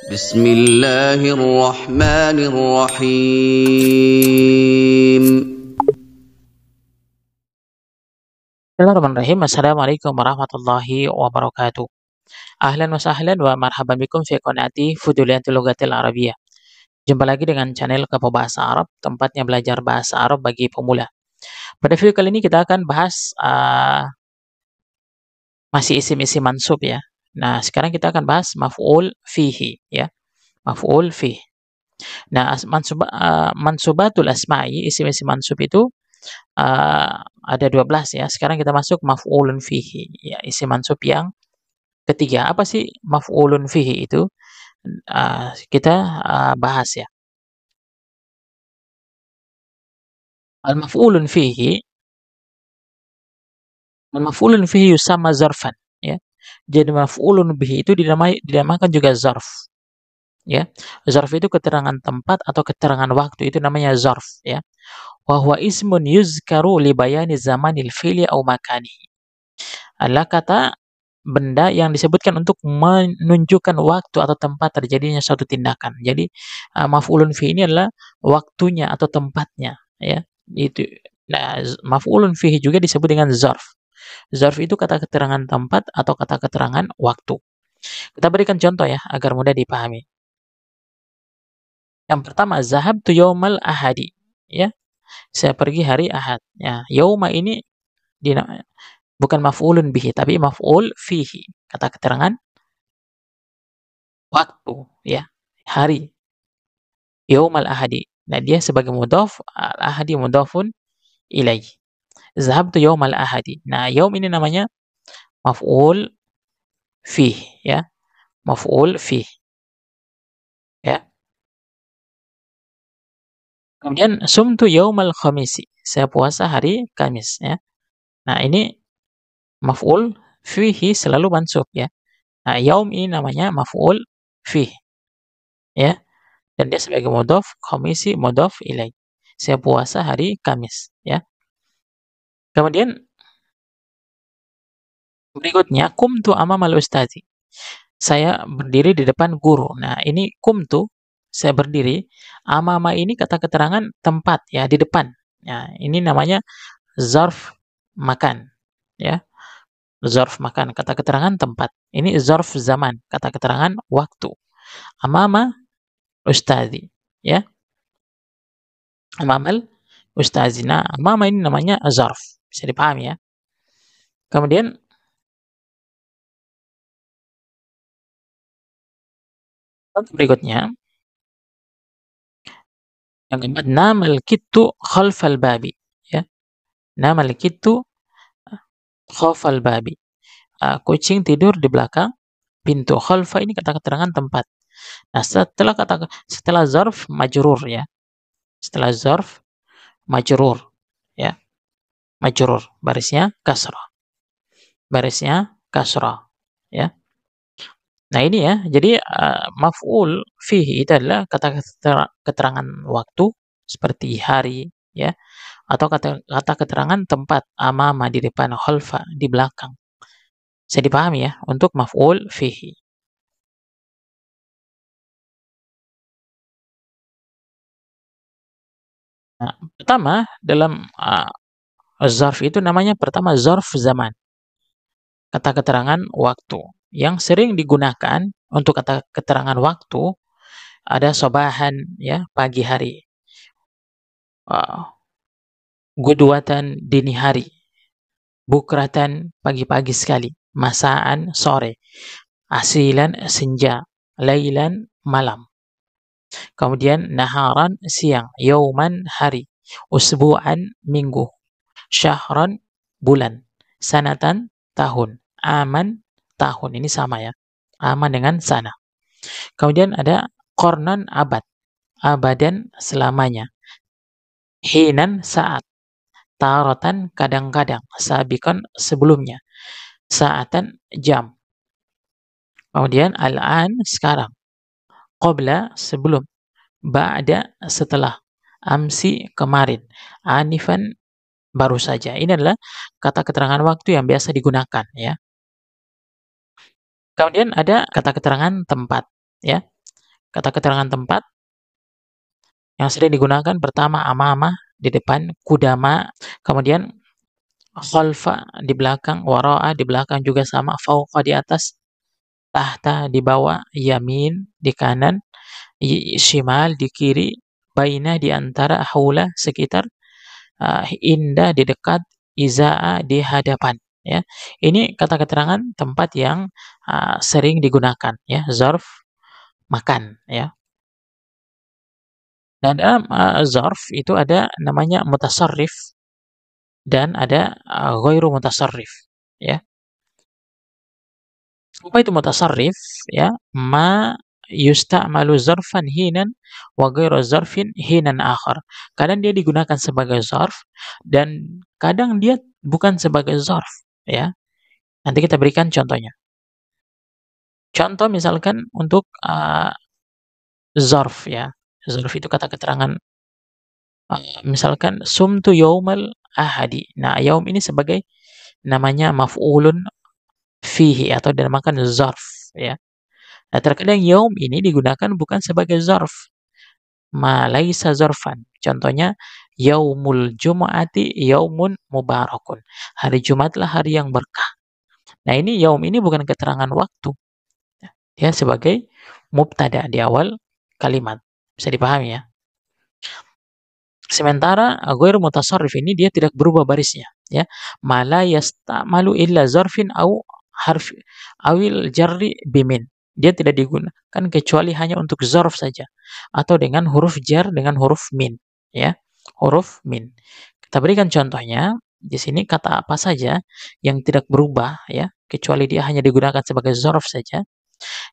Bismillahirrahmanirrahim. Bismillahirrahmanirrahim. Assalamualaikum warahmatullahi wabarakatuh. Ahlan wa sahlan wa marhaban bikum fi qanaati Fuduliyatul Lughatil Arabiyyah. Jumpa lagi dengan channel Kepo Bahasa Arab, tempatnya belajar bahasa Arab bagi pemula. Pada video kali ini kita akan bahas masih isim-isim mansub ya. Nah, sekarang kita akan bahas maf'ul fihi ya. Maf'ul fihi. Nah, mansubatul asma'i, isim-isim mansub itu ada 12 ya. Sekarang kita masuk maf'ulun fihi ya, isim mansub yang ketiga. Apa sih maf'ulun fihi itu? Kita bahas ya. Al-maf'ulun fihi yusamma zarfan ya. Jadi maf'ulun bihi itu dinamakan juga zarf ya. Zarf itu keterangan tempat atau keterangan waktu, itu namanya zarf ya. Wa huwa ismun yuzkaru li bayani zamanil fi'li au makanihi. Adalah kata benda yang disebutkan untuk menunjukkan waktu atau tempat terjadinya suatu tindakan. Jadi maf'ulun fi ini adalah waktunya atau tempatnya ya. Itu. Nah, maf'ulun fihi juga disebut dengan zarf. Zarf itu kata keterangan tempat atau kata keterangan waktu. Kita berikan contoh ya agar mudah dipahami. Yang pertama, zahabtu yaumal ahadi ya. Saya pergi hari Ahad. Ya, yauma ini bukan maf'ulun bihi tapi maf'ul fihi. Kata keterangan waktu ya, hari. Yaumal ahadi. Nah, dia sebagai mudhaf, al-ahadi mudhafun ilaih. Zahabtu yaumal ahadi. Nah, yaum ini namanya maf'ul fih ya. Maf'ul fih ya. Kemudian sumtu yaumal khamisi. Saya puasa hari Kamis ya. Nah, ini maf'ul fihi selalu mansub ya. Nah, yaum ini namanya maf'ul fih ya. Dan dia sebagai mudhaf, khamisi mudhaf ilaih. Saya puasa hari Kamis ya. Kemudian berikutnya kumtu amamal ustazi. Saya berdiri di depan guru. Nah, ini kumtu, saya berdiri. Amama ini kata keterangan tempat ya, di depan. Ya, ini namanya zarf makan ya. Zarf makan, kata keterangan tempat. Ini zarf zaman, kata keterangan waktu. Amama ustazi ya. Amamal ustazi. Nah, amama ini namanya zarf. Bisa dipahami ya. Kemudian berikutnya yang keempat, namal kittu khalfal babi ya. Namal kittu khalfal babi. Kucing tidur di belakang pintu. Khalfa ini kata keterangan tempat. Nah, setelah zarf majrur ya. Setelah zarf majrur ya. Majrur, barisnya kasrah. Barisnya kasrah ya. Nah, ini ya. Jadi maf'ul fihi itu adalah kata keterangan waktu seperti hari ya, atau kata keterangan tempat, amama di depan, khalfa di belakang. Bisa dipahami ya untuk maf'ul fihi. Nah, pertama dalam zarf itu namanya pertama zarf zaman. Kata keterangan waktu. Yang sering digunakan untuk kata keterangan waktu ada sobahan ya, pagi hari. Gudwatan dini hari. Bukratan pagi-pagi sekali. Masaan sore. Asilan senja. Lailan malam. Kemudian naharan siang. Yauman hari. Usbu'an minggu. Syahran bulan. Sanatan tahun. Aman tahun. Ini sama ya. Aman dengan sana. Kemudian ada kornan abad. Abadan selamanya. Hinan saat. Tarotan kadang-kadang. Sabikon sebelumnya. Saatan jam. Kemudian al-an sekarang. Qobla sebelum. Ba'da setelah. Amsi kemarin. Anifan baru saja. Ini adalah kata keterangan waktu yang biasa digunakan ya. Kemudian ada kata keterangan tempat ya. Kata keterangan tempat yang sering digunakan pertama amamah di depan, kudama, kemudian khalfa di belakang, wara'a di belakang juga sama, fauqa di atas, tahta di bawah, yamin di kanan, shimal di kiri, baina di antara, haula sekitar, inda di dekat, izaa di hadapan, ya. Ini kata keterangan tempat yang sering digunakan, ya, zarf makan, ya. Dan dalam zarf itu ada namanya mutasarrif dan ada ghairu mutasarrif, ya. Apa itu mutasarrif? Ya, ma yusta'malu zarfan hinan wa ghairu zarfin hinan akhar. Kadang dia digunakan sebagai zarf dan kadang dia bukan sebagai zarf, ya. Nanti kita berikan contohnya. Contoh misalkan untuk zarf, ya. Zarf itu kata keterangan misalkan sumtu yaumal ahadi. Nah, yaum ini sebagai namanya maf'ulun fihi atau dinamakan zarf, ya. Nah, terkadang yaum ini digunakan bukan sebagai zarf, ma laisa zarfan. Contohnya, yaumul jumu'ati yaumun mubarakun. Hari Jumatlah hari yang berkah. Nah, ini yaum ini bukan keterangan waktu. Dia sebagai mubtada di awal kalimat. Bisa dipahami, ya? Sementara ghairu mutasarrif ini dia tidak berubah barisnya, ya. Ma la yasta'malu illa zarfin au harf awil jarri bimin. Dia tidak digunakan kecuali hanya untuk zarf saja atau dengan huruf jar dengan huruf min, ya. Huruf min. Kita berikan contohnya. Di sini kata apa saja yang tidak berubah, ya, kecuali dia hanya digunakan sebagai zarf saja.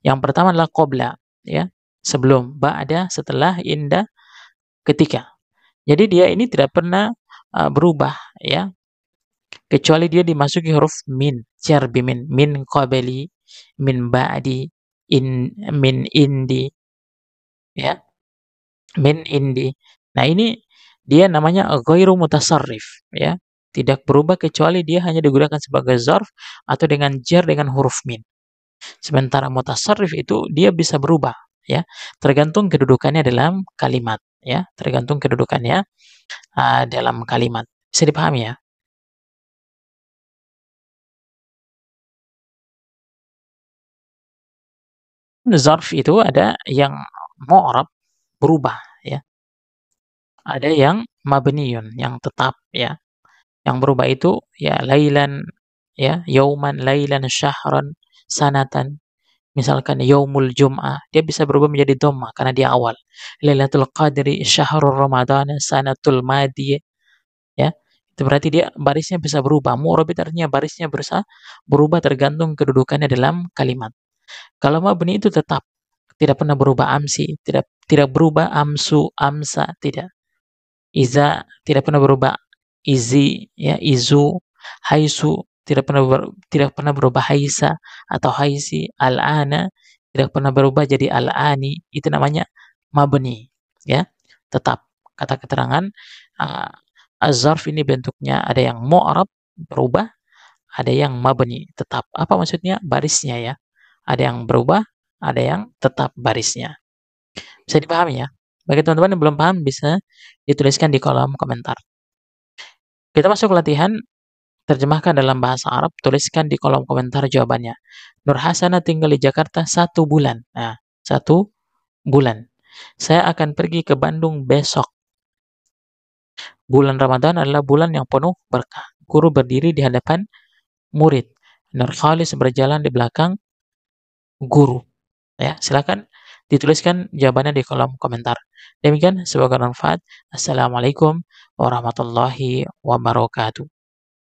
Yang pertama adalah qabla, ya. Sebelum, ba'da, setelah, inda, ketika. Jadi dia ini tidak pernah berubah, ya, kecuali dia dimasuki huruf min, jar bimin, min qabli, min ba'di, min indi, ya, min indi. Nah, ini dia namanya ghairu mutasarrif, ya. Tidak berubah kecuali dia hanya digunakan sebagai zarf atau dengan jar dengan huruf min. Sementara mutasarrif itu dia bisa berubah, ya, tergantung kedudukannya dalam kalimat, ya, tergantung kedudukannya dalam kalimat. Bisa dipahami, ya? Zarf itu ada yang mu'rab, berubah, ya. Ada yang mabniyun, yang tetap, ya. Yang berubah itu, ya, lailan, ya, yauman, lailan, syahran, sanatan. Misalkan yaumul jum'ah, dia bisa berubah menjadi dhammah karena dia awal. Lailatul qadri, syahrul ramadhan, sanatul madiyah, ya. Itu berarti dia barisnya bisa berubah. Mu'rab itu artinya barisnya bisa berubah tergantung kedudukannya dalam kalimat. Kalau mabni itu tetap, tidak pernah berubah, amsi, tidak tidak berubah, amsu, amsa, tidak. Iza tidak pernah berubah, izi, ya, izu, haisu tidak pernah berubah, haisa atau haisi, al-ana tidak pernah berubah jadi al-ani, itu namanya mabni, ya, tetap. Kata keterangan uh, az-zarf ini bentuknya ada yang mu'rab, berubah, ada yang mabni, tetap. Apa maksudnya? Barisnya, ya. Ada yang berubah, ada yang tetap barisnya. Bisa dipahami, ya? Bagi teman-teman yang belum paham bisa dituliskan di kolom komentar. Kita masuk latihan terjemahkan dalam bahasa Arab, tuliskan di kolom komentar jawabannya. Nur Hasana tinggal di Jakarta 1 bulan. Nah, 1 bulan. Saya akan pergi ke Bandung besok. Bulan Ramadan adalah bulan yang penuh berkah. Guru berdiri di hadapan murid. Nur Khalis berjalan di belakang guru. Ya, silakan dituliskan jawabannya di kolom komentar. Demikian, semoga bermanfaat. Assalamualaikum warahmatullahi wabarakatuh.